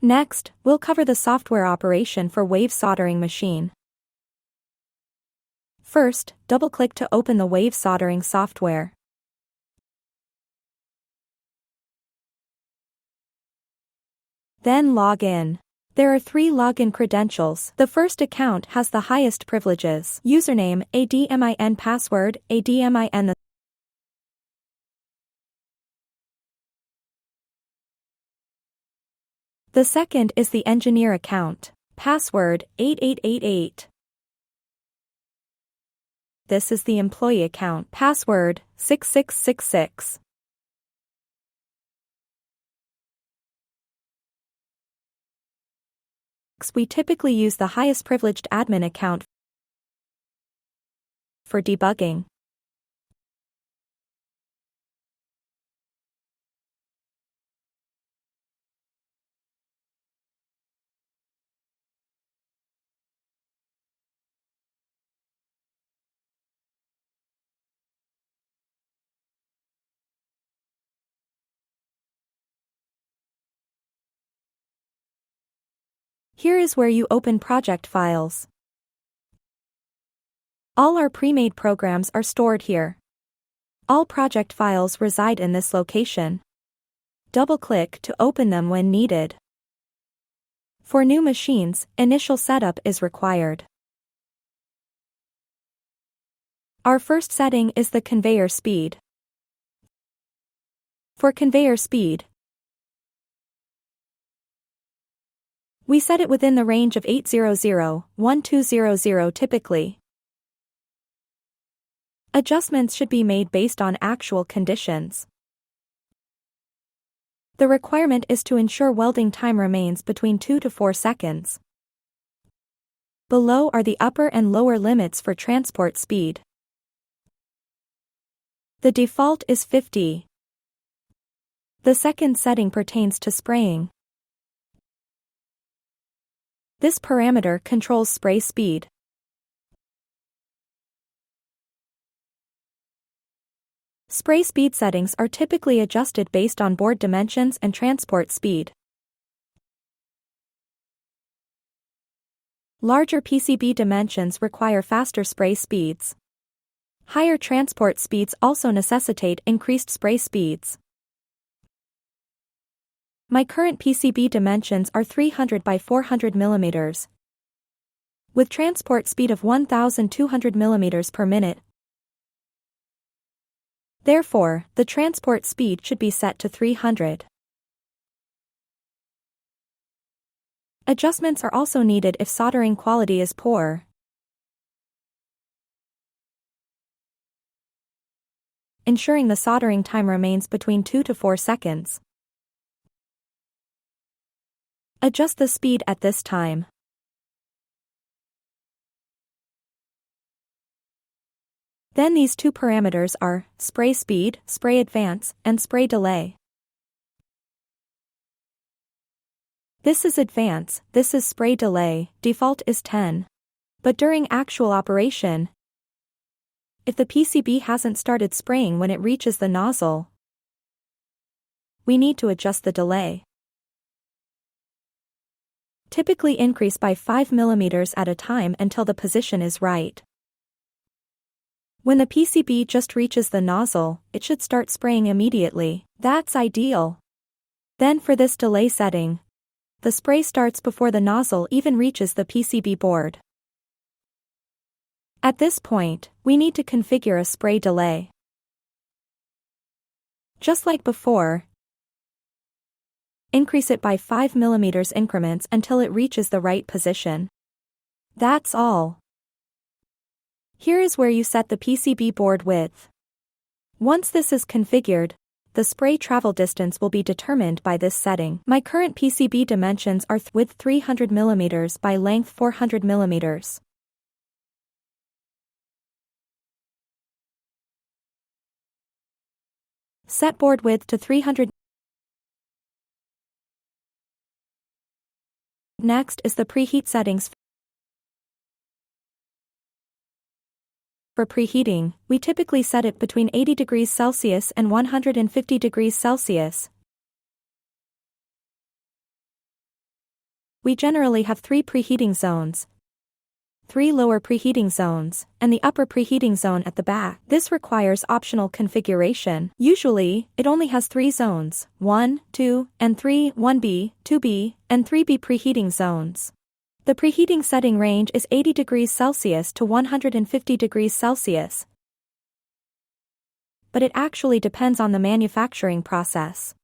Next, we'll cover the software operation for wave soldering machine. First, double-click to open the wave soldering software. Then log in. There are 3 login credentials. The first account has the highest privileges. Username, admin, password, admin. The second is the engineer account. Password, 8888. This is the employee account. Password, 6666. We typically use the highest privileged admin account for debugging. Here is where you open project files. All our pre-made programs are stored here. All project files reside in this location. Double-click to open them when needed. For new machines, initial setup is required. Our first setting is the conveyor speed. For conveyor speed, we set it within the range of 800-1200 typically. Adjustments should be made based on actual conditions. The requirement is to ensure welding time remains between 2 to 4 seconds. Below are the upper and lower limits for transport speed. The default is 50. The second setting pertains to spraying. This parameter controls spray speed. Spray speed settings are typically adjusted based on board dimensions and transport speed. Larger PCB dimensions require faster spray speeds. Higher transport speeds also necessitate increased spray speeds. My current PCB dimensions are 300 by 400 mm, with transport speed of 1,200 mm per minute. Therefore, the transport speed should be set to 300. Adjustments are also needed if soldering quality is poor. Ensuring the soldering time remains between 2 to 4 seconds. Adjust the speed at this time. Then these 2 parameters are spray speed, spray advance, and spray delay. This is advance, this is spray delay, default is 10. But during actual operation, if the PCB hasn't started spraying when it reaches the nozzle, we need to adjust the delay. Typically increase by 5 mm at a time until the position is right. When the PCB just reaches the nozzle, it should start spraying immediately. That's ideal. Then for this delay setting, the spray starts before the nozzle even reaches the PCB board. At this point, we need to configure a spray delay. Just like before, increase it by 5 mm increments until it reaches the right position. That's all. Here is where you set the PCB board width. Once this is configured, the spray travel distance will be determined by this setting. My current PCB dimensions are width 300 mm by length 400 mm. Set board width to 300. Next is the preheat settings. For preheating, we typically set it between 80 degrees Celsius and 150 degrees Celsius. we generally have 3 preheating zones, 3 lower preheating zones, and the upper preheating zone at the back. This requires optional configuration. Usually, it only has 3 zones, 1, 2, and 3, 1B, 2B, and 3B preheating zones. The preheating setting range is 80 degrees Celsius to 150 degrees Celsius, but it actually depends on the manufacturing process.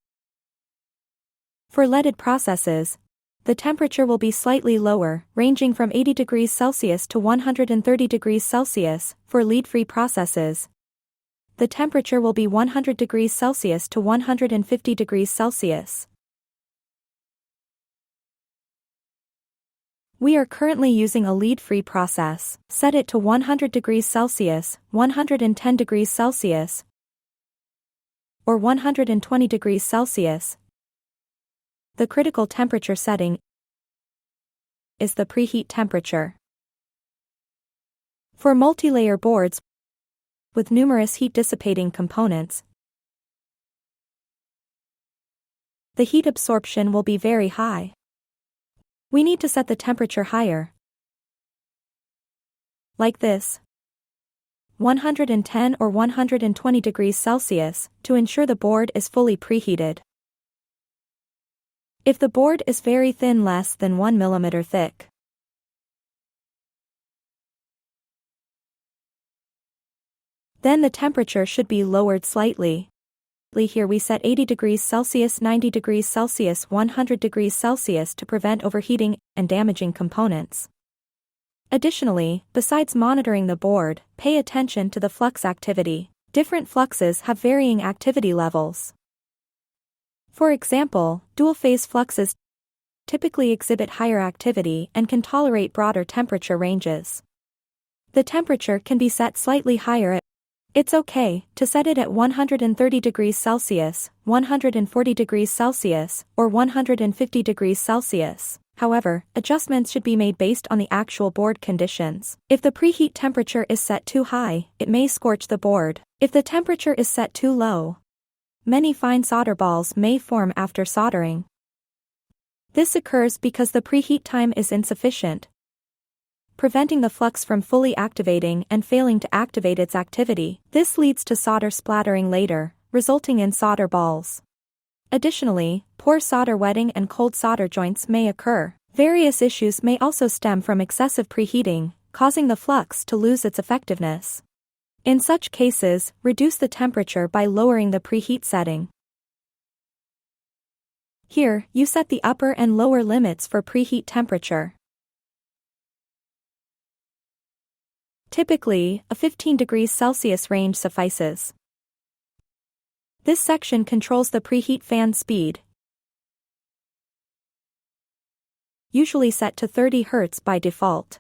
For leaded processes, the temperature will be slightly lower, ranging from 80 degrees Celsius to 130 degrees Celsius. For lead-free processes, the temperature will be 100 degrees Celsius to 150 degrees Celsius. We are currently using a lead-free process. Set it to 100 degrees Celsius, 110 degrees Celsius, or 120 degrees Celsius. The critical temperature setting is the preheat temperature. For multi-layer boards with numerous heat-dissipating components, the heat absorption will be very high. We need to set the temperature higher, like this, 110 or 120 degrees Celsius, to ensure the board is fully preheated. If the board is very thin, less than 1 mm thick, then the temperature should be lowered slightly. Here we set 80 degrees Celsius, 90 degrees Celsius, 100 degrees Celsius to prevent overheating and damaging components. Additionally, besides monitoring the board, pay attention to the flux activity. Different fluxes have varying activity levels. For example, dual-phase fluxes typically exhibit higher activity and can tolerate broader temperature ranges. The temperature can be set slightly higher. It's okay to set it at 130 degrees Celsius, 140 degrees Celsius, or 150 degrees Celsius. However, adjustments should be made based on the actual board conditions. If the preheat temperature is set too high, it may scorch the board. If the temperature is set too low, many fine solder balls may form after soldering. This occurs because the preheat time is insufficient, preventing the flux from fully activating and failing to activate its activity. This leads to solder splattering later, resulting in solder balls. Additionally, poor solder wetting and cold solder joints may occur. Various issues may also stem from excessive preheating, causing the flux to lose its effectiveness. In such cases, reduce the temperature by lowering the preheat setting. Here, you set the upper and lower limits for preheat temperature. Typically, a 15 degrees Celsius range suffices. This section controls the preheat fan speed, usually set to 30 Hz by default.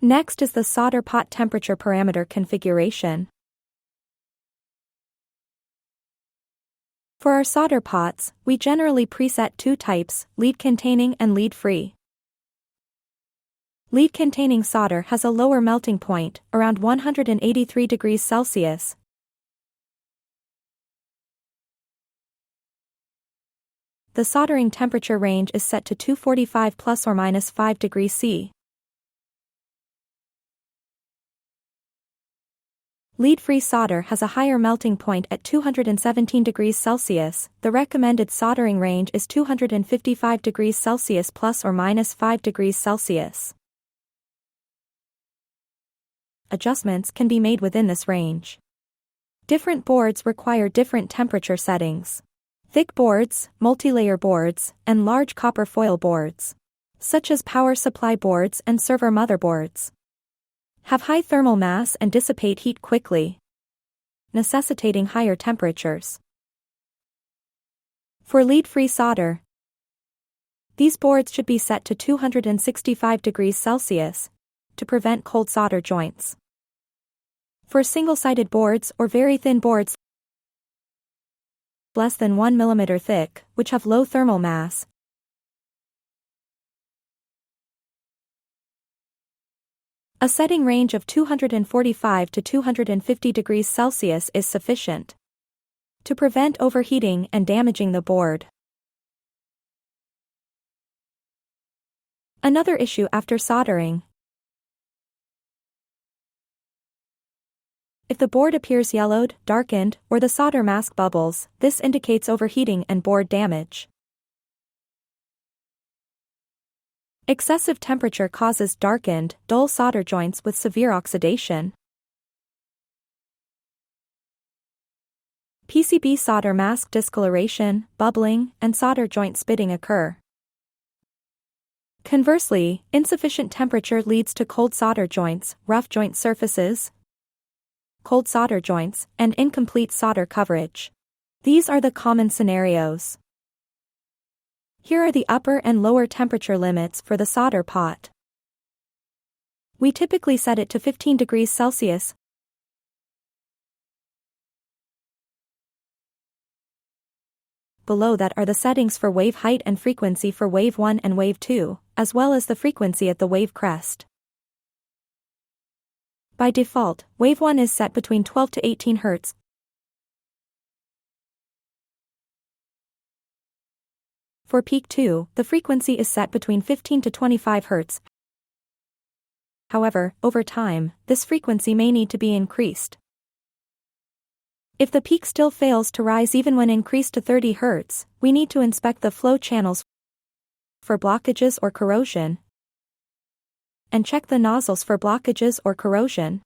Next is the solder pot temperature parameter configuration. For our solder pots, we generally preset 2 types, lead-containing and lead-free. Lead-containing solder has a lower melting point, around 183 degrees Celsius. The soldering temperature range is set to 245 plus or minus 5 degrees C. Lead-free solder has a higher melting point at 217 degrees Celsius. The recommended soldering range is 255 degrees Celsius plus or minus 5 degrees Celsius. Adjustments can be made within this range. Different boards require different temperature settings. Thick boards, multi-layer boards, and large copper foil boards, such as power supply boards and server motherboards, have high thermal mass and dissipate heat quickly, necessitating higher temperatures. For lead-free solder, these boards should be set to 265 degrees Celsius to prevent cold solder joints. For single-sided boards or very thin boards less than 1 mm thick, which have low thermal mass, a setting range of 245 to 250 degrees Celsius is sufficient to prevent overheating and damaging the board. Another issue after soldering. If the board appears yellowed, darkened, or the solder mask bubbles, this indicates overheating and board damage. Excessive temperature causes darkened, dull solder joints with severe oxidation. PCB solder mask discoloration, bubbling, and solder joint spitting occur. Conversely, insufficient temperature leads to cold solder joints, rough joint surfaces, cold solder joints, and incomplete solder coverage. These are the common scenarios. Here are the upper and lower temperature limits for the solder pot. We typically set it to 15 degrees Celsius. Below that are the settings for wave height and frequency for wave 1 and wave 2, as well as the frequency at the wave crest. By default, wave 1 is set between 12 to 18 Hz. For peak 2, the frequency is set between 15 to 25 Hz. However, over time, this frequency may need to be increased. If the peak still fails to rise even when increased to 30 Hz, we need to inspect the flow channels for blockages or corrosion, and check the nozzles for blockages or corrosion.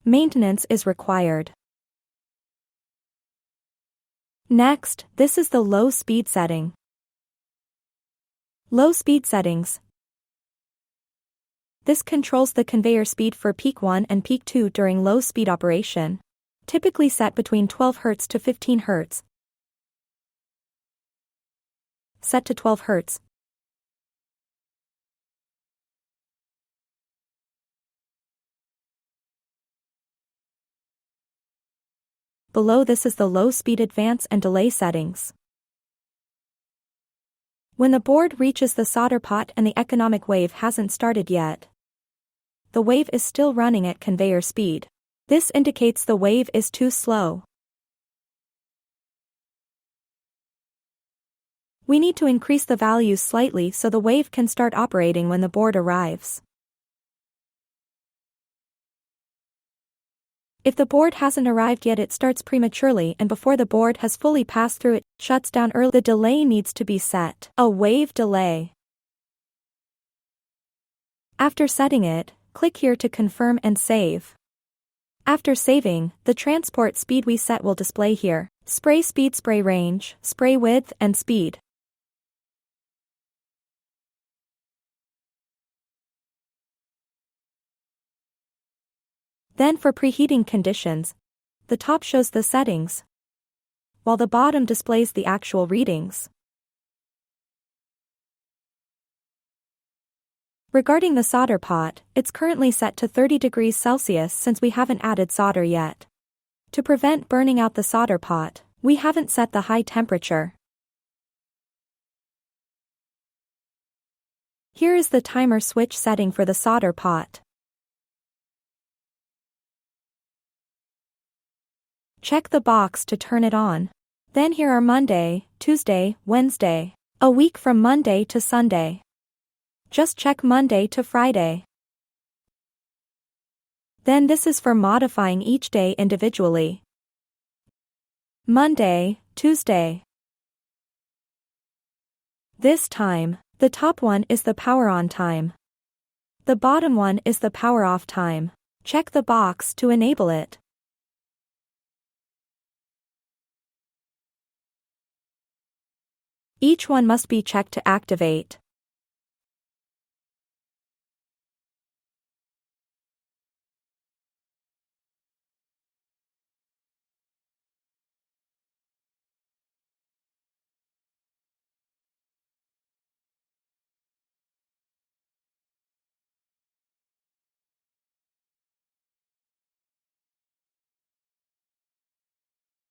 Maintenance is required. Next, this is the low speed setting. Low speed settings. This controls the conveyor speed for peak 1 and peak 2 during low speed operation. Typically set between 12 Hz to 15 Hz. Set to 12 Hz. Below this is the low speed advance and delay settings. When the board reaches the solder pot and the economic wave hasn't started yet, the wave is still running at conveyor speed. This indicates the wave is too slow. We need to increase the values slightly so the wave can start operating when the board arrives. If the board hasn't arrived yet, it starts prematurely, and before the board has fully passed through it shuts down early. The delay needs to be set. A wave delay. After setting it, click here to confirm and save. After saving, the transport speed we set will display here. Spray speed, spray range, spray width, and speed. Then for preheating conditions, the top shows the settings, while the bottom displays the actual readings. Regarding the solder pot, it's currently set to 30 degrees Celsius since we haven't added solder yet. To prevent burning out the solder pot, we haven't set the high temperature. Here is the timer switch setting for the solder pot. Check the box to turn it on. Then here are Monday, Tuesday, Wednesday. A week from Monday to Sunday. Just check Monday to Friday. Then this is for modifying each day individually. Monday, Tuesday. This time, the top one is the power on time. The bottom one is the power off time. Check the box to enable it. Each one must be checked to activate.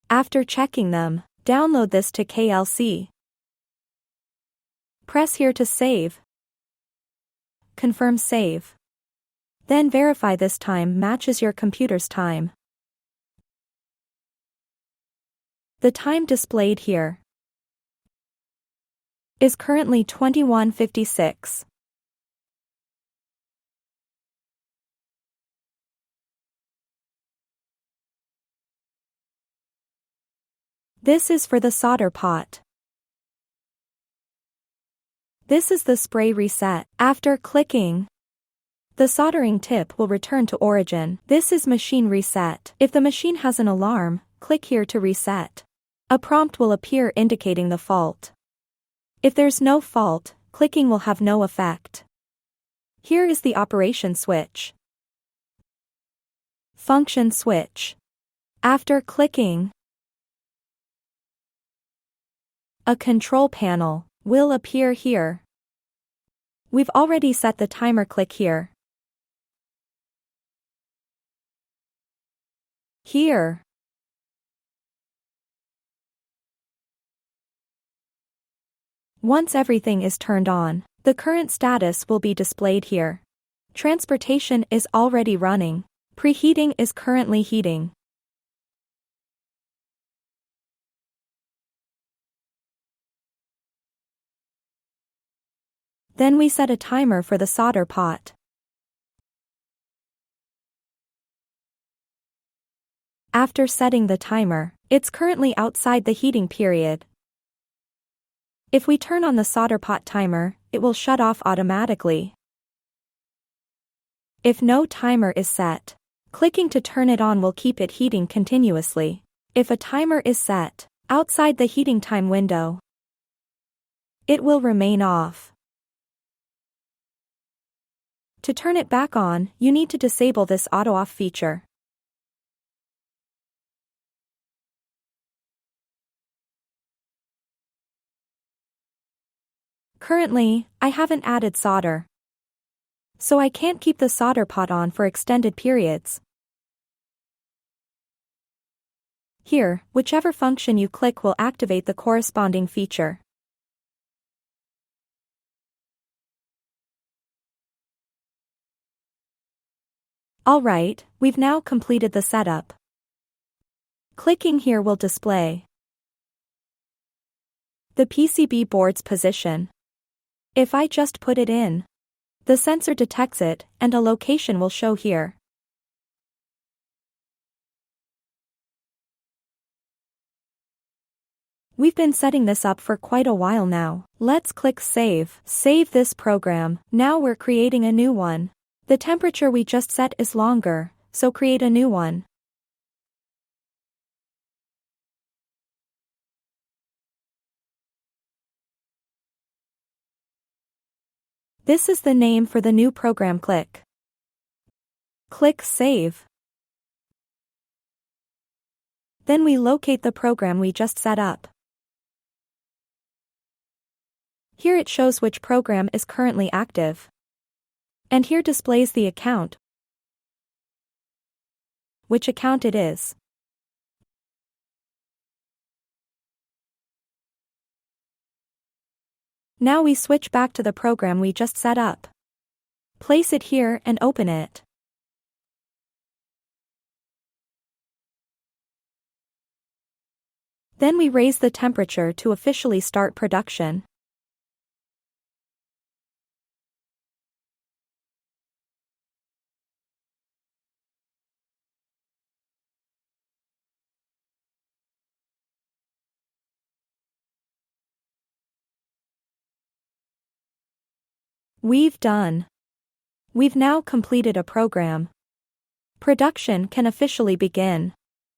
After checking them, download this to KLC. Press here to save. Confirm save. Then verify this time matches your computer's time. The time displayed here is currently 21:56. This is for the solder pot. This is the spray reset. After clicking, the soldering tip will return to origin. This is machine reset. If the machine has an alarm, click here to reset. A prompt will appear indicating the fault. If there's no fault, clicking will have no effect. Here is the operation switch. Function switch. After clicking, a control panel will appear here. We've already set the timer. Click here. Here. Once everything is turned on, the current status will be displayed here. Transportation is already running. Preheating is currently heating. Then we set a timer for the solder pot. After setting the timer, it's currently outside the heating period. If we turn on the solder pot timer, it will shut off automatically. If no timer is set, clicking to turn it on will keep it heating continuously. If a timer is set outside the heating time window, it will remain off. To turn it back on, you need to disable this auto-off feature. Currently, I haven't added solder, so I can't keep the solder pot on for extended periods. Here, whichever function you click will activate the corresponding feature. Alright, we've now completed the setup. Clicking here will display the PCB board's position. If I just put it in, the sensor detects it, and a location will show here. We've been setting this up for quite a while now. Let's click Save. Save this program. Now we're creating a new one. The temperature we just set is longer, so create a new one. This is the name for the new program. Click Save. Then we locate the program we just set up. Here it shows which program is currently active. And here displays the account, which account it is. Now we switch back to the program we just set up. Place it here and open it. Then we raise the temperature to officially start production. We've now completed a program. Production can officially begin.